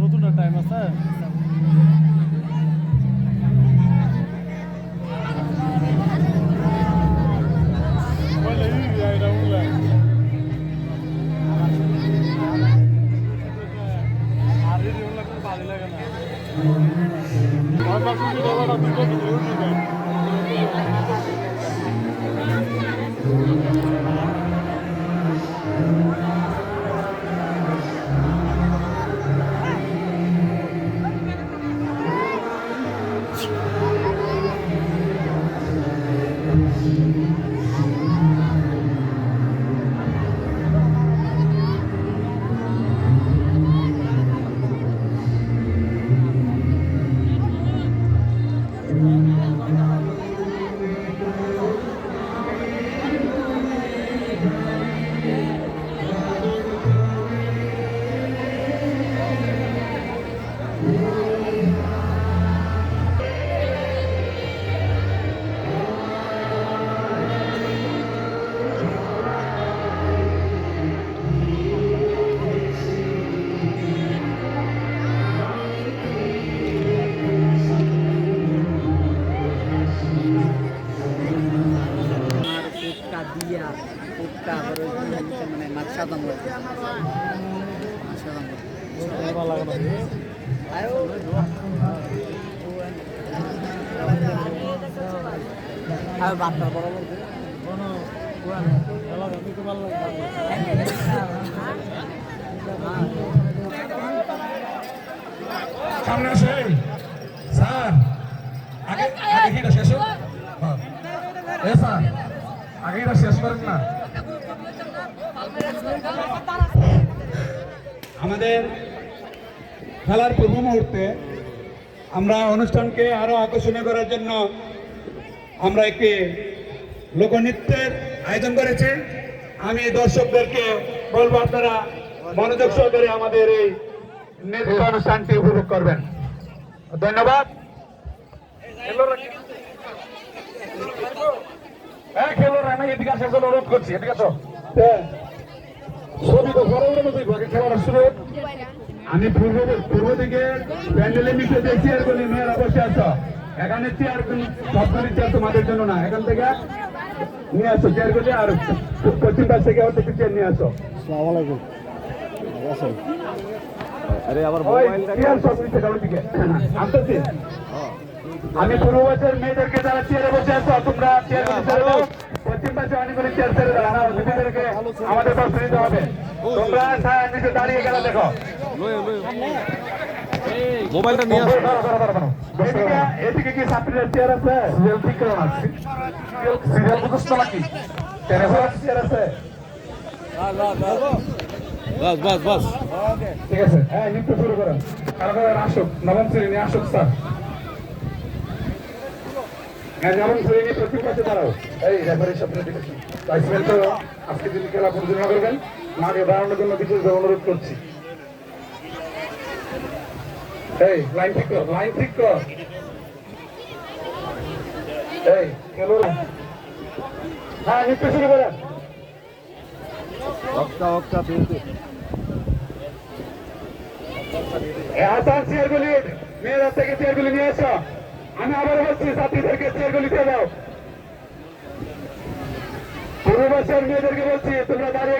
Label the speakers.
Speaker 1: নতুন টাইম আছে
Speaker 2: মানে মাছা দাম আর বাচ্চা বড়
Speaker 3: সামনে আসে স্যার আগে আগে কিটা শেষ হোক স্যার আগে এটা শেষ করেন না আমাদের খেলার পূর্ব মুহূর্তে আমরা অনুষ্ঠানকে আরো আকর্ষণীয় করার জন্য আমরা একটি লোকনৃত্যের আয়োজন করেছি আমি দর্শকদেরকে বলবো আপনারা মনোযোগ সহকারে আমাদের এই নৃত্য অনুষ্ঠানটি উপভোগ করবেন ধন্যবাদ খেলোয়াড় আমি এদিকে আসার জন্য অনুরোধ করছি এদিকে আসো খেলাটা শুরু আমি পূর্ব দিকে প্যান্ডেলের নিচে যে চেয়ারগুলি মেয়েরা বসে আছো এখানে চেয়ার সবগুলি চেয়ার তোমাদের জন্য না এখান থেকে নিয়ে আসো চেয়ারগুলি আর পশ্চিম পাশ থেকে একটু চেয়ার নিয়ে আসো আমি পূর্ব বছর মেয়েদেরকে যারা চেয়ারে বসে আছো তোমরা পশ্চিম পাশে অনেকগুলি চেয়ার ছেড়ে দাও আমাদের পাশ নিতে হবে তোমরা নিচে দাঁড়িয়ে গেলে দেখো মোবাইলটা নিয়ে আসো এদিকে কি ছাত্রীদের চেয়ার আছে সিরিয়াল ঠিক করো না সিরিয়াল মুখস্থ নাকি চেয়ার আছে বাস বাস ঠিক আছে হ্যাঁ নৃত্য শুরু করো কারণ আসুক নবম শ্রেণী আসুক স্যার হ্যাঁ নবম শ্রেণী প্রতি পাশে দাঁড়াও এই রেফারি সামনে দেখেছি লাইসমেন্ট তো আজকে দিন খেলা পরিচালনা করবেন মাকে দাঁড়ানোর জন্য বিশেষ অনুরোধ করছি এই লাইন ঠিক কর এই খেলোয়াড় হ্যাঁ নৃত্য শুরু করেন হাসান চেয়ারগুলি মেয়েরা থেকে চেয়ারগুলি নিয়ে এসো আমি আবার বলছি ছাত্রীদেরকে চেয়ারগুলি দিয়ে দাও পূর্ব বর্ষের মেয়েদেরকে বলছি তোমরা দাঁড়িয়ে